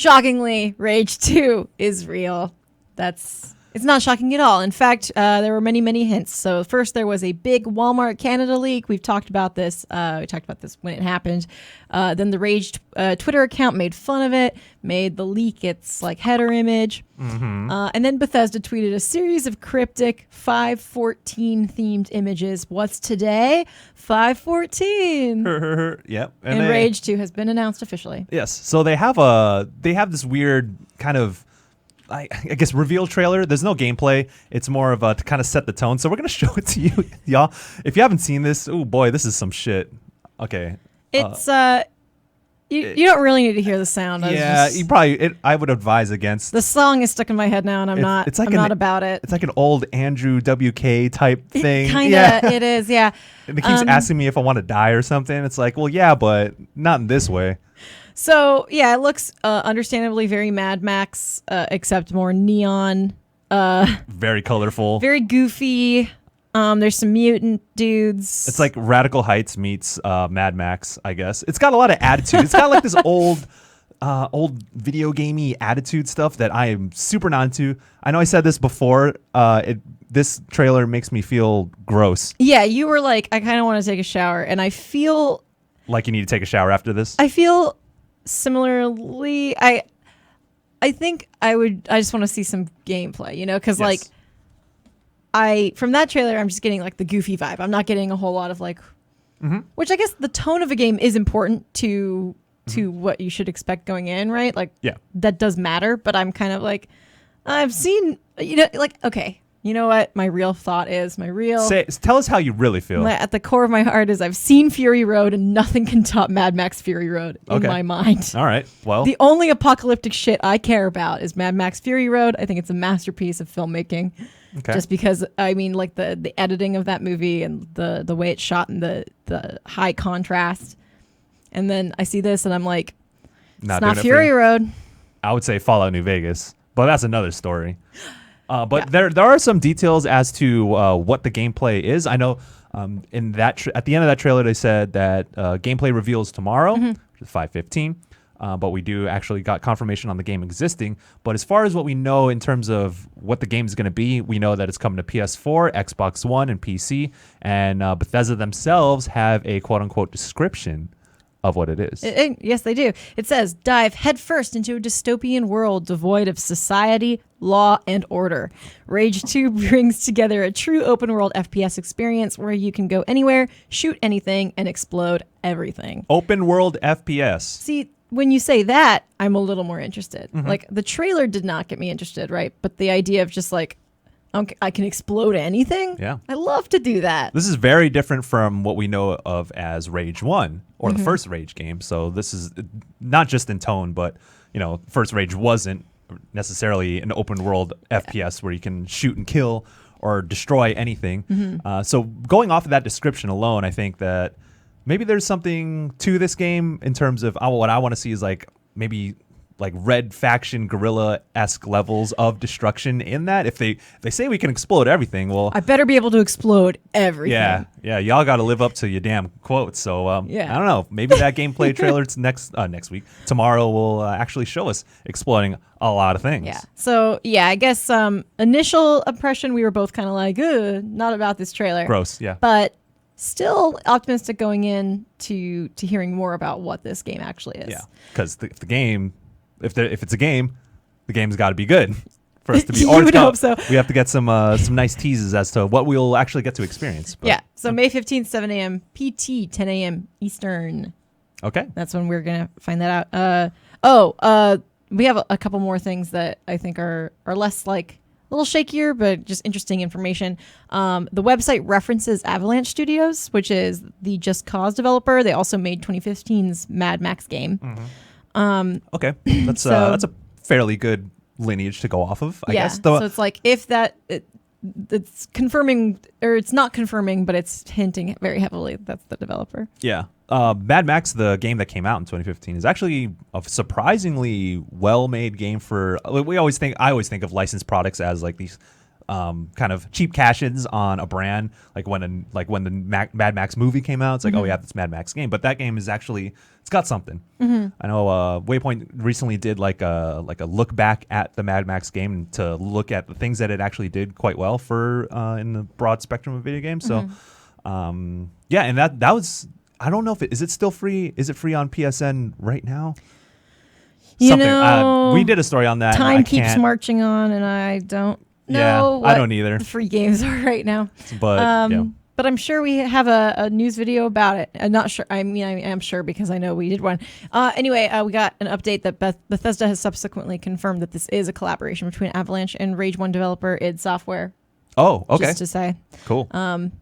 shockingly, Rage 2 is real. It's not shocking at all. In fact, there were many, many hints. So first there was a big Walmart Canada leak. We've talked about this. We talked about this when it happened. Then the Rage Twitter account made fun of it, made the leak its like header image. And then Bethesda tweeted a series of cryptic 514 themed images. What's today? 514. Yep. And Rage 2 has been announced officially. Yes. So they have this weird kind of I guess reveal trailer. There's no gameplay. It's more of to kind of set the tone. So we're gonna show it to you, y'all. If you haven't seen this, oh boy, this is some shit. Okay. It's you don't really need to hear the sound. You probably. I would advise against. The song is stuck in my head now, and I'm not about it. It's like an old Andrew WK type thing. It is. Yeah. And it keeps asking me if I want to die or something. It's like, well, yeah, but not in this way. So, yeah, it looks understandably very Mad Max, except more neon. Very colorful. Very goofy. There's some mutant dudes. It's like Radical Heights meets Mad Max, I guess. It's got a lot of attitude. It's got like this old video gamey attitude stuff that I am super not into. I know I said this before. This trailer makes me feel gross. Yeah, you were like, I kind of want to take a shower, and I feel... Like you need to take a shower after this? I feel... Similarly, I think I just want to see some gameplay, because yes. From that trailer, I'm just getting like the goofy vibe. I'm not getting a whole lot of like, which I guess the tone of a game is important to what you should expect going in, right? Like, yeah, that does matter. But I'm kind of like, I've seen, okay. You know what my real thought is? Tell us how you really feel. At the core of my heart is I've seen Fury Road and nothing can top Mad Max Fury Road in my mind. All right. Well, the only apocalyptic shit I care about is Mad Max Fury Road. I think it's a masterpiece of filmmaking. Okay. Just because I mean, like the editing of that movie and the way it's shot and the high contrast. And then I see this and I'm like, it's not Fury Road. I would say Fallout New Vegas, but that's another story. But there are some details as to what the gameplay is. I know in that at the end of that trailer they said that gameplay reveals tomorrow, which is 5:15. But we do actually got confirmation on the game existing. But as far as what we know in terms of what the game is going to be, we know that it's coming to PS4, Xbox One, and PC. And Bethesda themselves have a quote-unquote description of what it is. Yes, they do. It says, dive headfirst into a dystopian world devoid of society, law, and order. Rage 2 brings together a true open-world FPS experience where you can go anywhere, shoot anything, and explode everything. Open-world FPS. See, when you say that, I'm a little more interested. Like, the trailer did not get me interested, right? But the idea of just like, I can explode anything? Yeah. I love to do that. This is very different from what we know of as Rage 1 or the first Rage game. So this is not just in tone, but, first Rage wasn't necessarily an open world FPS where you can shoot and kill or destroy anything. So going off of that description alone, I think that maybe there's something to this game in terms of what I want to see is like maybe like Red Faction guerrilla-esque levels of destruction in that. If they say we can explode everything, well, I better be able to explode everything. Yeah, y'all got to live up to your damn quotes. So I don't know, maybe that gameplay trailer next week, tomorrow will actually show us exploding a lot of things. Yeah. So I guess initial impression we were both kind of like, not about this trailer. Gross. Yeah. But still optimistic going in to hearing more about what this game actually is. Yeah, because the game. If it's a game, the game's got to be good for us to be. You would hope so. We have to get some nice teases as to what we'll actually get to experience. But, yeah. So May 15th, 7 a.m. PT, 10 a.m. Eastern. Okay. That's when we're gonna find that out. We have a couple more things that I think are less like a little shakier, but just interesting information. The website references Avalanche Studios, which is the Just Cause developer. They also made 2015's Mad Max game. Okay, that's a fairly good lineage to go off of, I guess. So it's like if it's confirming, or it's not confirming, but it's hinting very heavily that's the developer. Yeah. Mad Max, the game that came out in 2015, is actually a surprisingly well-made game for. I always think of licensed products as like these kind of cheap cash-ins on a brand, like when the Mad Max movie came out. It's like, oh, we have this Mad Max game, but that game is actually, it's got something. I know Waypoint recently did like a look back at the Mad Max game to look at the things that it actually did quite well for in the broad spectrum of video games. So yeah, and that was, I don't know if is it still free? Is it free on PSN right now? You know, we did a story on that. Time keeps marching on, and I don't know what I don't either. the free games are right now. But but I'm sure we have a news video about it. I'm not sure. I mean, I am sure because I know we did one. Anyway, we got an update that Bethesda has subsequently confirmed that this is a collaboration between Avalanche and Rage 1 developer id Software. Oh, okay. Just to say. Cool.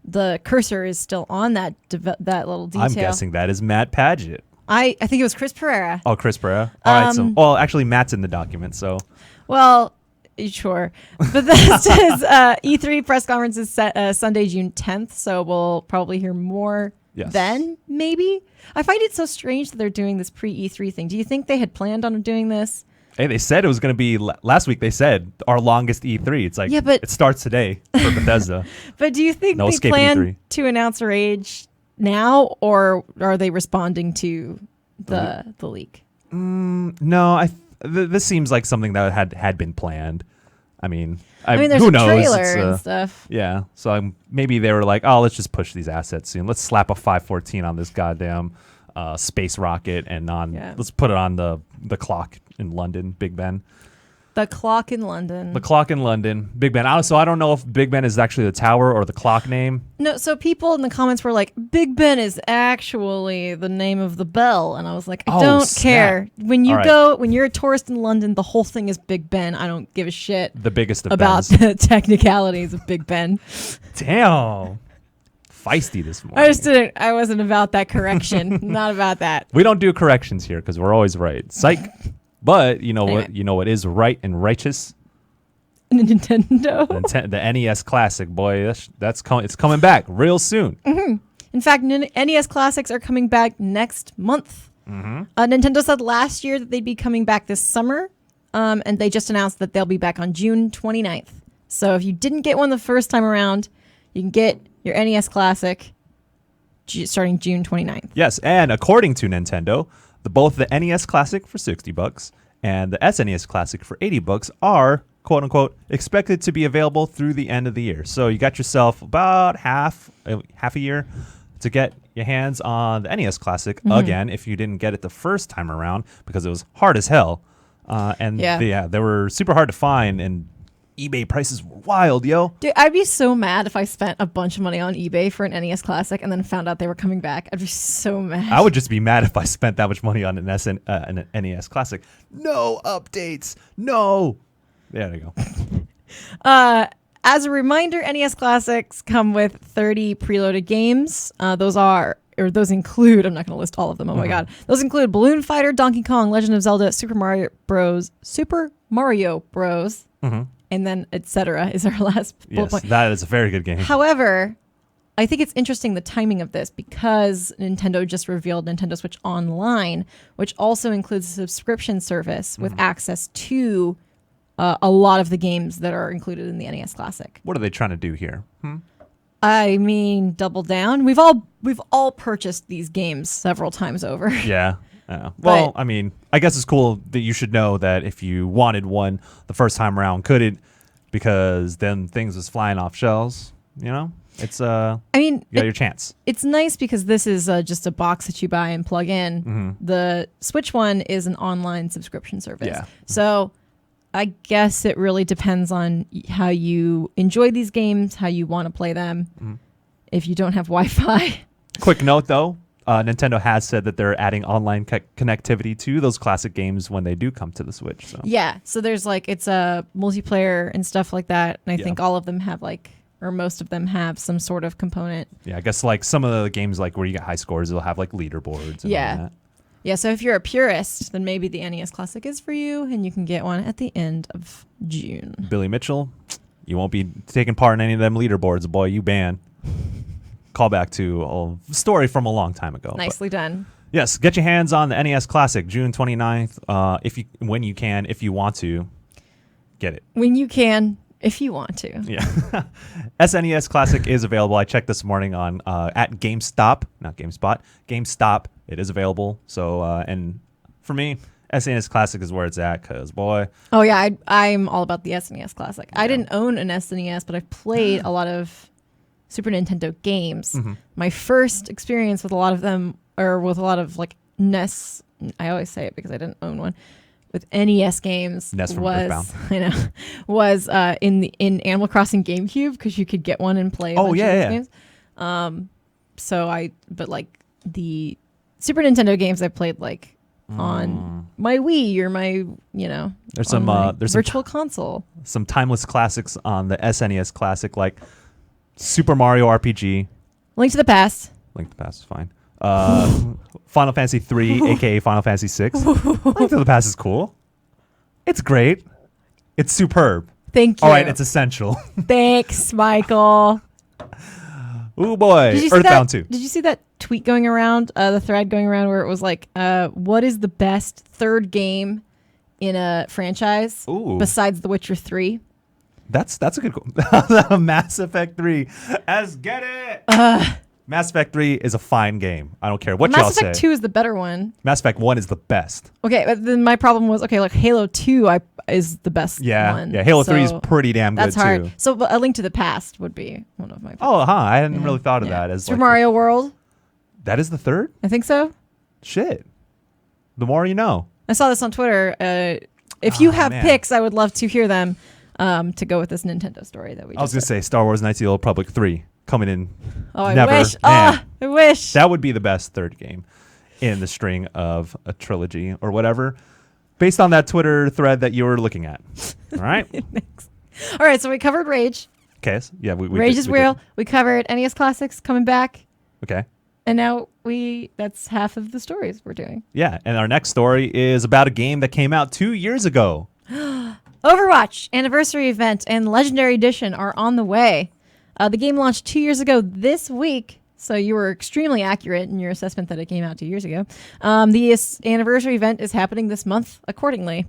The cursor is still on that little detail. I'm guessing that is Matt Padgett. I think it was Chris Pereira. Oh, Chris Pereira. All right. So, well, actually, Matt's in the document. So. Well, sure. Bethesda's E3 press conference is set Sunday, June 10th. So we'll probably hear more then, maybe. I find it so strange that they're doing this pre-E3 thing. Do you think they had planned on doing this? Hey, they said it was going to be last week. They said our longest E3. It's like, but it starts today for Bethesda. But do you think they plan E3 to announce Rage now, or are they responding to the leak? No, this seems like something that had been planned. I mean, there's who a knows? trailer and stuff. Yeah, so maybe they were like, oh, let's just push these assets soon. Let's slap a 514 on this goddamn space rocket and let's put it on the clock in London, Big Ben. The clock in London. The clock in London, Big Ben. So I don't know if Big Ben is actually the tower or the clock name. No, so people in the comments were like, Big Ben is actually the name of the bell. And I was like, I don't care. When when you're a tourist in London, the whole thing is Big Ben. I don't give a shit. The biggest of about Bens. the technicalities of Big Ben. Damn. Feisty this morning. I wasn't about that correction. Not about that. We don't do corrections here because we're always right. Psych. But you know what? You know what is right and righteous? Nintendo. The NES Classic, boy, that's coming. It's coming back real soon. In fact, NES Classics are coming back next month. Nintendo said last year that they'd be coming back this summer, and they just announced that they'll be back on June 29th. So if you didn't get one the first time around, you can get your NES Classic starting June 29th. Yes, and according to Nintendo, both the NES Classic for $60 and the SNES Classic for $80 are, quote unquote, expected to be available through the end of the year. So you got yourself about half a year to get your hands on the NES Classic again if you didn't get it the first time around because it was hard as hell. They were super hard to find, and eBay prices were wild, yo. Dude, I'd be so mad if I spent a bunch of money on eBay for an NES Classic and then found out they were coming back. I'd be so mad. I would just be mad if I spent that much money on an NES Classic. No updates. No. There you go. As a reminder, NES Classics come with 30 preloaded games. Those include, I'm not going to list all of them. Oh my God. Those include Balloon Fighter, Donkey Kong, Legend of Zelda, Super Mario Bros. And then etc. is our last bullet point. That is a very good game. However, I think it's interesting the timing of this because Nintendo just revealed Nintendo Switch Online, which also includes a subscription service with access to a lot of the games that are included in the NES Classic. What are they trying to do here? I mean, double down. We've all purchased these games several times over. Yeah. Well, I mean, I guess it's cool that you should know that if you wanted one the first time around, couldn't, because then things was flying off shelves. You know, it's you got your chance. It's nice because this is just a box that you buy and plug in. The Switch one is an online subscription service. Yeah. So I guess it really depends on how you enjoy these games, how you want to play them. If you don't have Wi-Fi. Quick note though. Nintendo has said that they're adding online connectivity to those classic games when they do come to the Switch. So. Yeah, so there's it's a multiplayer and stuff like that, and I think all of them have or most of them have some sort of component. Yeah, I guess some of the games where you get high scores, they'll have leaderboards. And all that. Yeah. So if you're a purist, then maybe the NES Classic is for you, and you can get one at the end of June. Billy Mitchell, you won't be taking part in any of them leaderboards, boy. You ban. Call back to a story from a long time ago. Nicely done. Yes, get your hands on the NES Classic June 29th. When you can, if you want to, get it. When you can, If you want to. Yeah. SNES Classic is available. I checked this morning on at GameStop, not GameSpot, GameStop. It is available. So, and for me, SNES Classic is where it's at because, boy. Oh, yeah. I'm all about the SNES Classic. I didn't own an SNES, but I've played a lot of Super Nintendo games. My first experience with a lot of them, or with a lot of like NES, I always say it because I didn't own one, with NES games NES from was Earthbound. I know was in Animal Crossing GameCube because you could get one and play. A bunch of these games. But like the Super Nintendo games I played like on my Wii or my There's some virtual console. Some timeless classics on the SNES Classic like Super Mario RPG. Link to the Past. Link to the Past is fine. Final Fantasy 3, aka Final Fantasy 6. Link to the Past is cool. It's great. It's superb. Thank you. All right, it's essential. Thanks, Michael. Ooh boy, Earthbound 2. Did you see that tweet going around, the thread going around where it was like, what is the best third game in a franchise besides The Witcher 3? That's a good one. Mass Effect 3. Get it. Mass Effect 3 is a fine game. I don't care what y'all say. Mass Effect 2 is the better one. Mass Effect 1 is the best. Okay, but then my problem was, like Halo 2 is the best one. Yeah, Halo 3 is pretty damn good, that's hard. too. So A Link to the Past would be one of my favorites. Oh, I hadn't really thought of that. As Super Mario World. That is the third? I think so. Shit. The more you know. I saw this on Twitter. If you have picks, I would love to hear them to go with this Nintendo story that we just I was going to say Star Wars Knights of the Old Republic 3 coming in. Oh, I never. wish. I wish. That would be the best third game in the string of a trilogy or whatever, based on that Twitter thread that you were looking at. All right? All right, so we covered Rage. Okay. So yeah, Rage is real. We covered NES Classics coming back. Okay. And now that's half of the stories we're doing. Yeah, and our next story is about a game that came out 2 years ago. Overwatch Anniversary Event and Legendary Edition are on the way. The game launched 2 years ago this week, so you were extremely accurate in your assessment that it came out 2 years ago. The anniversary event is happening this month accordingly.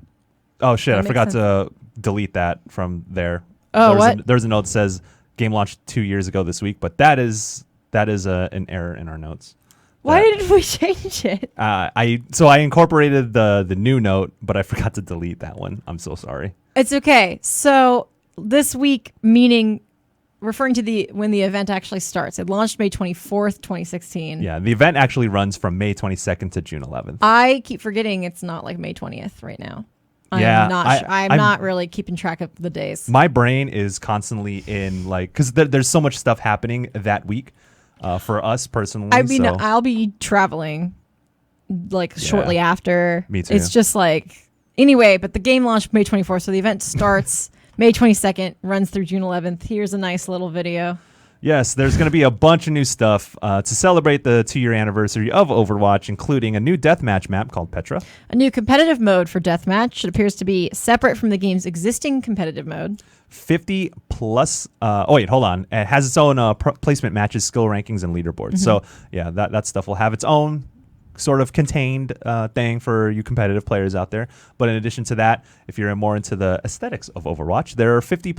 Oh, shit. I forgot to delete that from there. Oh, what? There's a note that says game launched 2 years ago this week, but that is an error in our notes. Why didn't we change it? I incorporated the new note, but I forgot to delete that one. I'm so sorry. It's okay. So this week, meaning referring to when the event actually starts. It launched May 24th, 2016. Yeah, the event actually runs from May 22nd to June 11th. I keep forgetting it's not like May 20th right now. I'm not really keeping track of the days. My brain is constantly in because there's so much stuff happening that week for us personally. I mean, I'll be traveling shortly after. Me too. It's just anyway, but the game launched May 24th, so the event starts May 22nd, runs through June 11th. Here's a nice little video. Yes, there's going to be a bunch of new stuff to celebrate the 2-year anniversary of Overwatch, including a new deathmatch map called Petra. A new competitive mode for deathmatch. It appears to be separate from the game's existing competitive mode. 50 plus. Hold on. It has its own placement matches, skill rankings, and leaderboards. So, yeah, that stuff will have its own sort of contained thing for you competitive players out there. But in addition to that, if you're more into the aesthetics of Overwatch, there are 50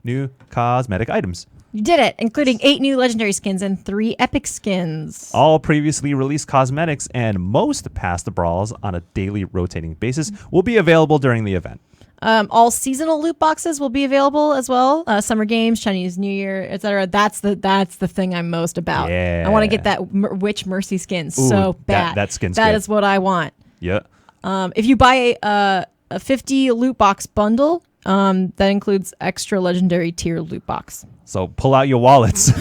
new cosmetic items. You did it, including 8 new legendary skins and 3 epic skins. All previously released cosmetics and most past brawls on a daily rotating basis will be available during the event. All seasonal loot boxes will be available as well. Summer games, Chinese New Year, etc. That's the thing I'm most about. Yeah. I want to get that Witch Mercy skin so bad. That skin's That good. is what I want. Yeah. If you buy a 50 loot box bundle, that includes extra legendary tier loot box. So pull out your wallets.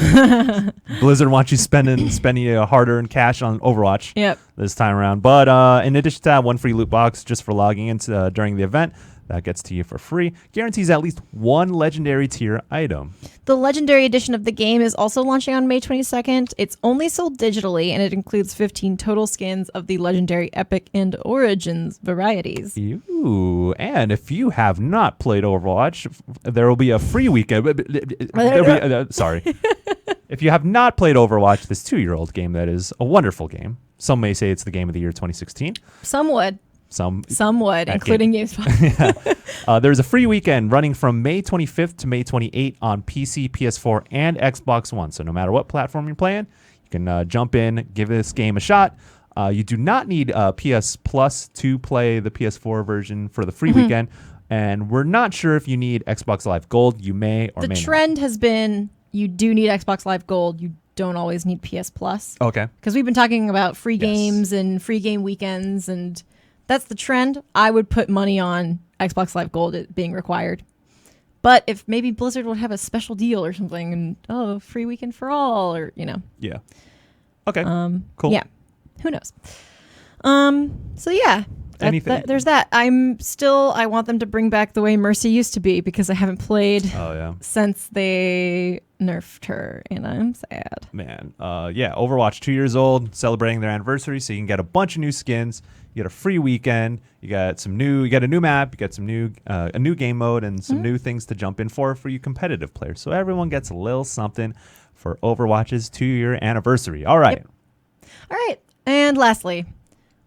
Blizzard wants you spending your hard-earned cash on Overwatch this time around. But in addition to that, one free loot box just for logging in during the event. That gets to you for free. Guarantees at least one legendary tier item. The legendary edition of the game is also launching on May 22nd. It's only sold digitally, and it includes 15 total skins of the legendary Epic and Origins varieties. Ooh, and if you have not played Overwatch, there will be a free weekend. Sorry. If you have not played Overwatch, this 2-year-old game that is a wonderful game. Some may say it's the game of the year 2016. Some would. Some would, including GameSpot. There's a free weekend running from May 25th to May 28th on PC, PS4, and Xbox One. So no matter what platform you're playing, you can jump in, give this game a shot. You do not need PS Plus to play the PS4 version for the free weekend. And we're not sure if you need Xbox Live Gold. You may or may not. The trend has been you do need Xbox Live Gold. You don't always need PS Plus. Okay. Because we've been talking about free games and free game weekends, and that's the trend. I would put money on Xbox Live Gold being required. But if maybe Blizzard would have a special deal or something, and free weekend for all, or Yeah. Okay. Cool. Yeah. Who knows? So yeah. Anything? There's that. I want them to bring back the way Mercy used to be, because I haven't played since they nerfed her, and I'm sad. Man, Overwatch 2 years old, celebrating their anniversary, so you can get a bunch of new skins. You get a free weekend. You got a new map. You get some new a new game mode and some new things to jump in for you competitive players. So everyone gets a little something for Overwatch's 2-year anniversary. All right. Yep. All right. And lastly,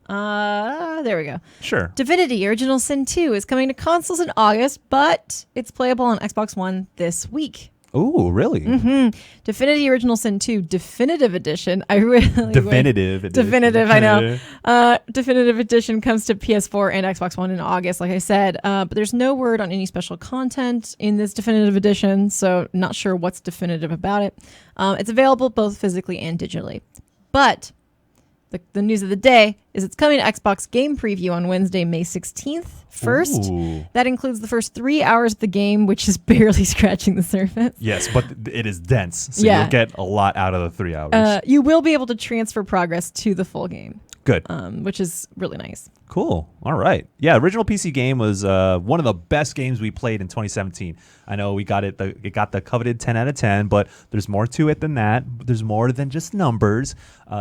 there we go. Sure. Divinity Original Sin 2 is coming to consoles in August, but it's playable on Xbox One this week. Ooh, really? Mm-hmm. Divinity Original Sin 2 Definitive Edition. I really Definitive. I know. Definitive Edition comes to PS4 and Xbox One in August, like I said. But there's no word on any special content in this Definitive Edition, so not sure what's definitive about it. It's available both physically and digitally. But the news of the day is it's coming to Xbox Game Preview on Wednesday, May 16th. First, that includes the first 3 hours of the game, which is barely scratching the surface. Yes, but it is dense, so you'll get a lot out of the 3 hours. You will be able to transfer progress to the full game. Good. Which is really nice. Cool. All right. Yeah, original PC game was one of the best games we played in 2017. I know we got it got the coveted 10 out of 10, but there's more to it than that. There's more than just numbers.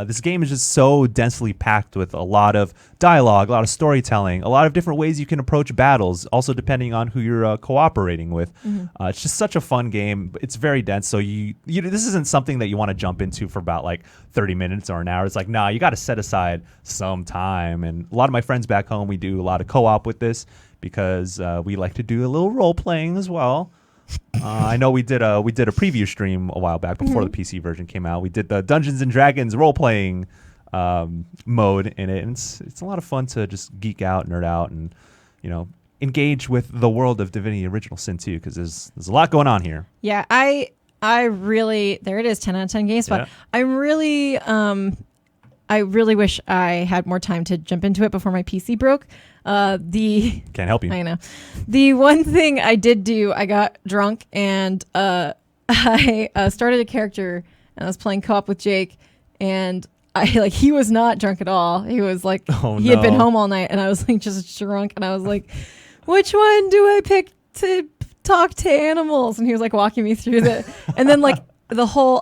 This game is just so densely packed with a lot of dialogue, a lot of storytelling, a lot of different ways you can approach battles, also depending on who you're cooperating with. It's just such a fun game. It's very dense, so you this isn't something that you want to jump into for about like 30 minutes or an hour. It's like, nah, you got to set aside some time. And a lot of my friends back home, we do a lot of co-op with this because we like to do a little role playing as well. I know we did a preview stream a while back before the PC version came out. We did the Dungeons and Dragons role playing mode in it, and it's a lot of fun to just geek out, nerd out, and engage with the world of Divinity Original Sin 2 because there's a lot going on here. Yeah, I really, there it is, 10 out of 10 GameSpot. Yeah. I really wish I had more time to jump into it before my PC broke. Can't help you. I know. The one thing I did do, I got drunk and I started a character and I was playing co-op with Jake, and he was not drunk at all. He was like, he had been home all night, and I was like just drunk, and I was like, which one do I pick to talk to animals? And he was like walking me through and then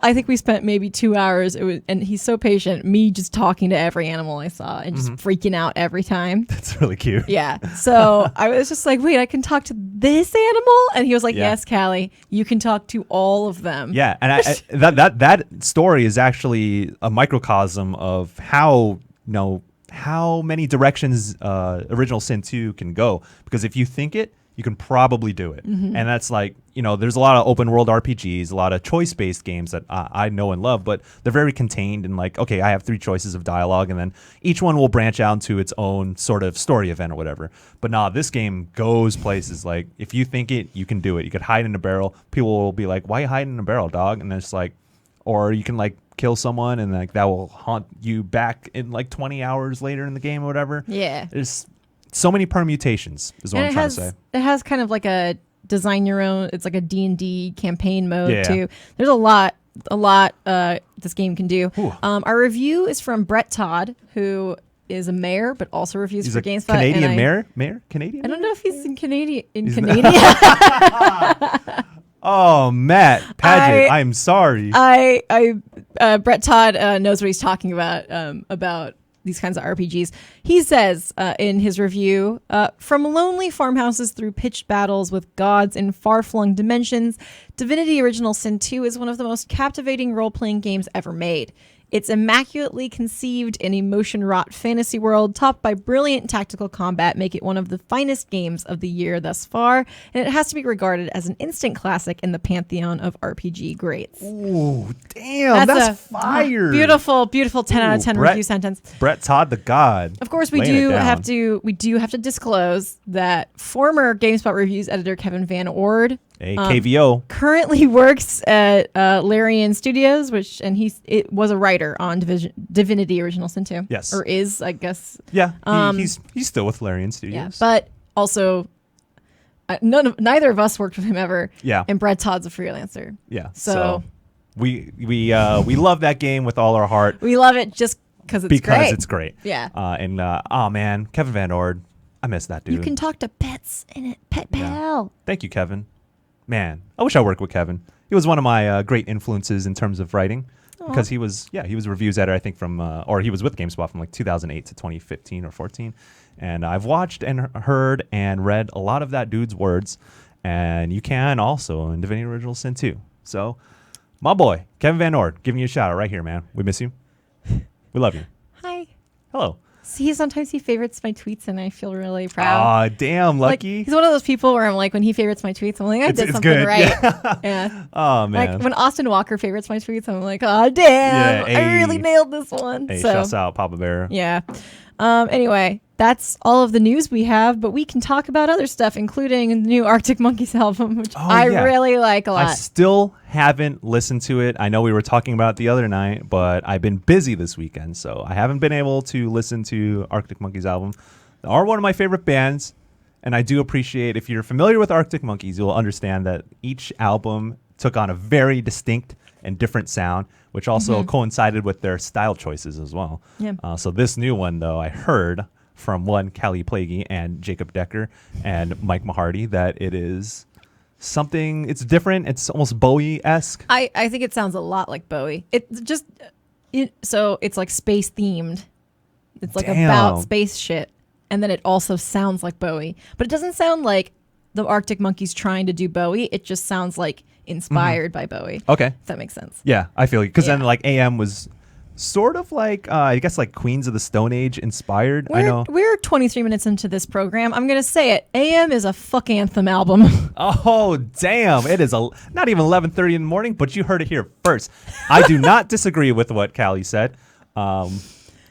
I think we spent maybe 2 hours. And he's so patient. Me just talking to every animal I saw and just freaking out every time. That's really cute. Yeah. So I was just like, wait, I can talk to this animal? And he was like, yes, Callie, you can talk to all of them. Yeah. And that story is actually a microcosm of how many directions Original Sin 2 can go. Because if you think it, you can probably do it. And that's like, there's a lot of open world RPGs, a lot of choice-based games that I know and love, but they're very contained and like, okay, I have 3 choices of dialogue, and then each one will branch out into its own sort of story event or whatever. But this game goes places. Like, if you think it, you can do it. You could hide in a barrel. People will be like, why are you hiding in a barrel, dog? And it's like, or you can like kill someone and like that will haunt you back in like 20 hours later in the game or whatever. Yeah. There's so many permutations is what I'm trying to say. It has kind of like a design your own, it's like a D&D campaign mode too. There's a lot this game can do. Our review is from Brett Todd, who is a mayor but also reviews for GameSpot. Canadian mayor? Canadian? I don't know if he's in Canadian. Oh, Matt Paget, I'm sorry. Brett Todd knows what he's talking about these kinds of RPGs. He says in his review, from lonely farmhouses through pitched battles with gods in far-flung dimensions, Divinity Original Sin 2 is one of the most captivating role-playing games ever made. It's immaculately conceived and emotion-wrought fantasy world, topped by brilliant tactical combat, make it one of the finest games of the year thus far, and it has to be regarded as an instant classic in the pantheon of RPG greats. Ooh, damn, that's fire! Beautiful, beautiful 10 out of 10 Brett, review sentence. Brett Todd, the god. Of course, we do have to disclose that former GameSpot Reviews editor Kevin Van Ord, KVO, currently works at Larian Studios, it was a writer on Divinity Original Sin 2. Yes, or is, I guess. Yeah, he's still with Larian Studios. Yeah, but also neither of us worked with him ever. Yeah, and Brett Todd's a freelancer. Yeah, so we love that game with all our heart. We love it just because it's great. Yeah, oh man, Kevin Van Ord, I miss that dude. You can talk to pets in it, Pet Pal. Thank you, Kevin. Man, I wish I worked with Kevin. He was one of my great influences in terms of writing, because he was reviews editor, I think, or he was with GameSpot from like 2008 to 2015 or 14. And I've watched and heard and read a lot of that dude's words, and you can also in Divinity Original Sin 2. So, my boy, Kevin Van Ord, giving you a shout out right here, man. We miss you. We love you. Hi. Hello. See, sometimes he favorites my tweets, and I feel really proud. Aw, damn, lucky. Like, he's one of those people where I'm like, when he favorites my tweets, I'm like, I did something good. right. Yeah. Oh, man. Like, when Austin Walker favorites my tweets, I'm like, oh, damn. Yeah, I really nailed this one. Hey, so, shouts out, Papa Bear. Yeah. Anyway, that's all of the news we have, but we can talk about other stuff, including the new Arctic Monkeys album, which I really like a lot. I still haven't listened to it. I know we were talking about it the other night, but I've been busy this weekend, so I haven't been able to listen to Arctic Monkeys album. They are one of my favorite bands, and I do appreciate, if you're familiar with Arctic Monkeys, you'll understand that each album took on a very distinct and different sound, which also coincided with their style choices as well. Yeah. So this new one, though, I heard from one Callie Plaguey and Jacob Decker and Mike Mahardy that it is something, it's different. It's almost Bowie-esque. I think it sounds a lot like Bowie. So it's like space themed. It's like about space shit. And then it also sounds like Bowie. But it doesn't sound like the Arctic Monkeys trying to do Bowie. It just sounds like inspired by Bowie. Okay. If that makes sense. Yeah, I feel you. Because then like AM was sort of like, I guess like Queens of the Stone Age inspired. I know. We're 23 minutes into this program. I'm going to say it. AM is a fuck anthem album. Oh, damn. It is not even 11:30 in the morning, but you heard it here first. I do not disagree with what Callie said.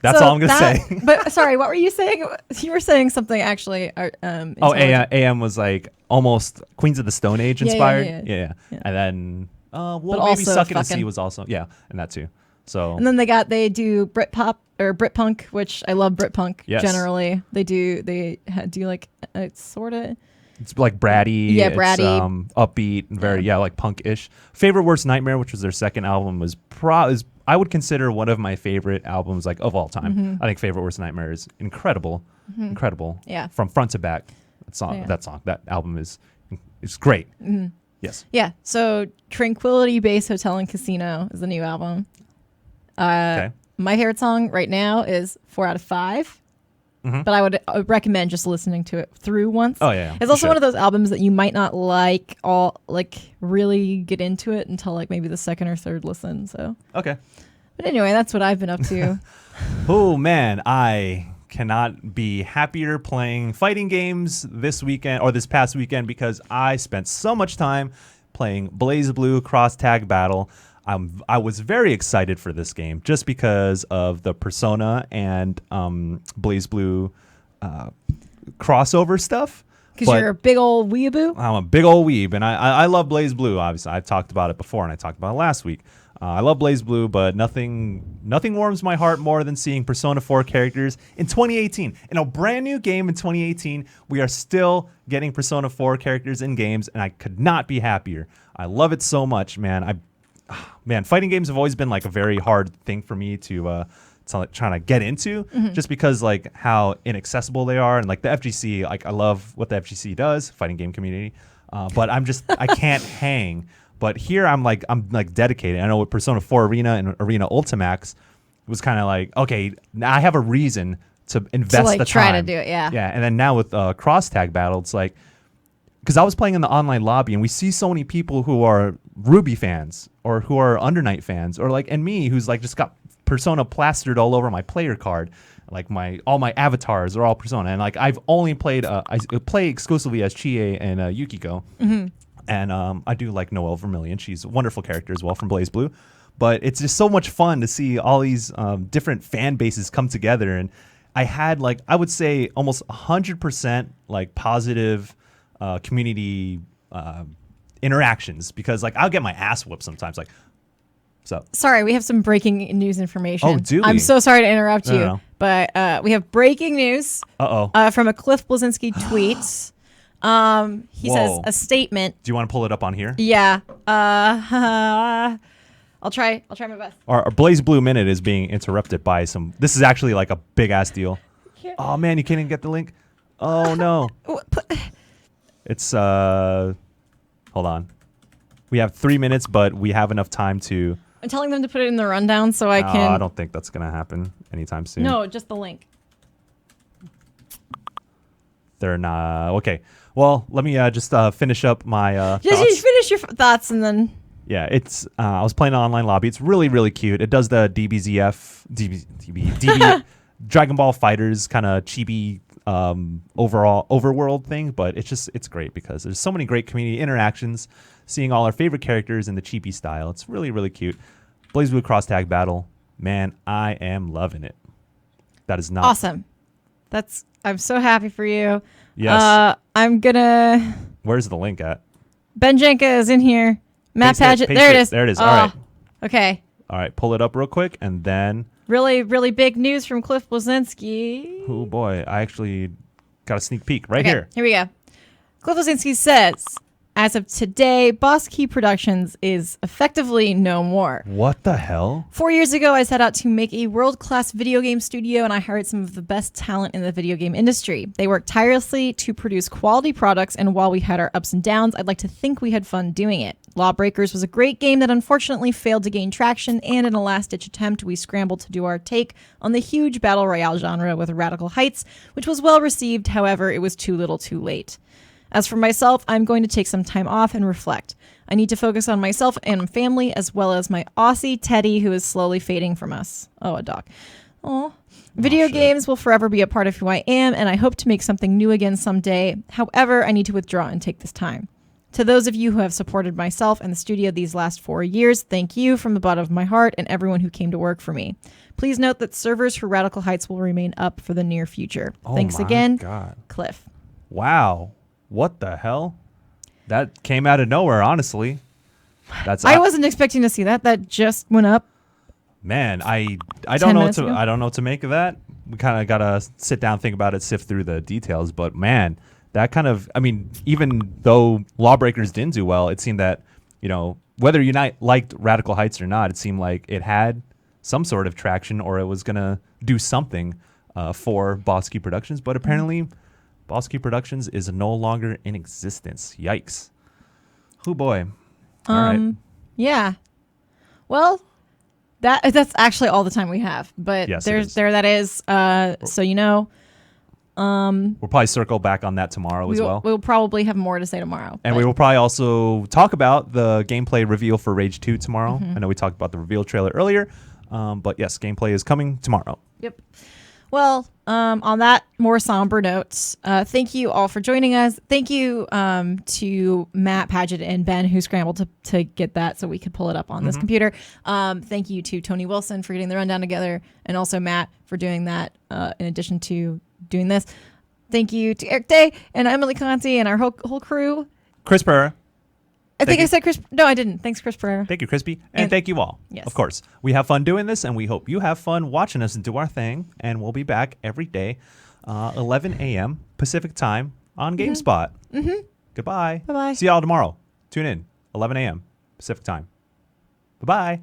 That's all I'm going to say. But sorry, what were you saying? You were saying something actually. AM was like almost Queens of the Stone Age inspired. Yeah. And then, maybe also Suck It and See was also, and that too. So. And then they do Britpop or Britpunk, which I love Britpunk generally. They do like, it's sort of. It's like bratty. Yeah, bratty. It's, upbeat and very, like punk-ish. Favorite Worst Nightmare, which was their second album, is I would consider one of my favorite albums like of all time. I think Favorite Worst Nightmare is incredible. Incredible. Yeah. From front to back. That album is great. Yes. Yeah. So Tranquility Base Hotel and Casino is the new album. Okay. My favorite song right now is 4 out of 5. But I would recommend just listening to it through once. Oh yeah. It's also one of those albums that you might not really get into it until like maybe the second or third listen. So. Okay. But anyway, that's what I've been up to. Oh man, I cannot be happier playing fighting games this past weekend because I spent so much time playing BlazBlue Cross Tag Battle. I was very excited for this game just because of the Persona and BlazBlue crossover stuff. Because you're a big old weeaboo? I'm a big old weeb, and I love BlazBlue, obviously. I've talked about it before, and I talked about it last week. I love BlazBlue, but nothing warms my heart more than seeing Persona 4 characters in 2018. In a brand new game in 2018, we are still getting Persona 4 characters in games, and I could not be happier. I love it so much, man. Fighting games have always been like a very hard thing for me to trying to get into, just because like how inaccessible they are, and like the FGC, like I love what the FGC does, fighting game community, but I can't hang. But here I'm dedicated. I know with Persona 4 Arena and Arena Ultimax, it was kind of like, okay, now I have a reason to invest the time. Try to do it, yeah. Yeah, and then now with Cross Tag Battle, it's like, because I was playing in the online lobby and we see so many people who are Ruby fans or who are Under Night fans, or like, and me who's like just got Persona plastered all over my player card. Like all my avatars are all Persona, and like I've only played I play exclusively as Chie and Yukiko, and I do like Noelle Vermillion. She's a wonderful character as well from Blaze Blue, but it's just so much fun to see all these different fan bases come together. And I had like I would say almost 100% like positive community interactions, because like I'll get my ass whooped sometimes. Like, so sorry, we have some breaking news information. Oh, do we? I'm so sorry to interrupt you, No. but we have breaking news. From a Cliff Blazinski tweet. He says Whoa. a statement. Do you want to pull it up on here? Yeah. I'll try my best. Our Blaze Blue Minute is being interrupted by some. This is actually like a big ass deal. Oh man, you can't even get the link. Oh no. It's hold on. We have 3 minutes, but we have enough time to. I'm telling them to put it in the rundown so I can. I don't think that's gonna happen anytime soon. No, just the link. They're not okay. Well, let me just finish up my Just thoughts. finish your thoughts and then. Yeah, it's. I was playing an online lobby. It's really, really cute. It does the DB Dragon Ball Fighters kind of chibi overall overworld thing, but it's great because there's so many great community interactions. Seeing all our favorite characters in the chibi style, it's really, really cute. Blaze Blue Cross Tag Battle, man, I am loving it. That is not Awesome. I'm so happy for you. Yes. I'm gonna. Where's the link at? Benjenka is in here. Matt Paste it, Paget. paste There it it. is. There it is. All right. Okay. All right, pull it up real quick, and then. Really, really big news from Cliff Blazinski. Oh boy, I actually got a sneak peek right Okay, here. Here we go. Cliff Blazinski says, as of today, Boss Key Productions is effectively no more. What the hell? 4 years ago, I set out to make a world-class video game studio, and I hired some of the best talent in the video game industry. They worked tirelessly to produce quality products, and while we had our ups and downs, I'd like to think we had fun doing it. Lawbreakers was a great game that unfortunately failed to gain traction, and in a last-ditch attempt, we scrambled to do our take on the huge battle royale genre with Radical Heights, which was well received. However, it was too little too late. As for myself, I'm going to take some time off and reflect. I need to focus on myself and family, as well as my Aussie Teddy, who is slowly fading from us. Oh, a dog. Oh. Video games will forever be a part of who I am, and I hope to make something new again someday. However, I need to withdraw and take this time. To those of you who have supported myself and the studio these last 4 years, thank you from the bottom of my heart and everyone who came to work for me. Please note that servers for Radical Heights will remain up for the near future. Thanks again, God. Cliff. Wow. What the hell? That came out of nowhere, honestly. I wasn't expecting to see that. That just went up. Man, I 10 don't know minutes ago? I don't know what to make of that. We kind of got to sit down, think about it, sift through the details, but man, that kind of, I mean, even though Lawbreakers didn't do well, it seemed that, you know, whether you liked Radical Heights or not, it seemed like it had some sort of traction, or it was going to do something for Boss Key Productions, but apparently Boss Key Productions is no longer in existence. Yikes. Oh boy. All right. Yeah. Well, that's actually all the time we have. But Yes, that is. So you know. We'll probably circle back on that tomorrow as well. We'll probably have more to say tomorrow. And we will probably also talk about the gameplay reveal for Rage 2 tomorrow. Mm-hmm. I know we talked about the reveal trailer earlier, but yes, gameplay is coming tomorrow. Yep. Well, on that more somber notes, thank you all for joining us. Thank you to Matt Paget and Ben, who scrambled to get that so we could pull it up on this computer. Thank you to Tony Wilson for getting the rundown together, and also Matt for doing that in addition to doing this. Thank you to Eric Day and Emily Conti and our whole crew. Chris Pereira. I think I said Chris. No, I didn't. Thanks, Chris Pereira. Thank you, Crispy. And thank you all. Yes. Of course. We have fun doing this, and we hope you have fun watching us do our thing. And we'll be back every day, 11 a.m. Pacific time on GameSpot. Goodbye. Bye-bye. See y'all tomorrow. Tune in, 11 a.m. Pacific time. Bye-bye.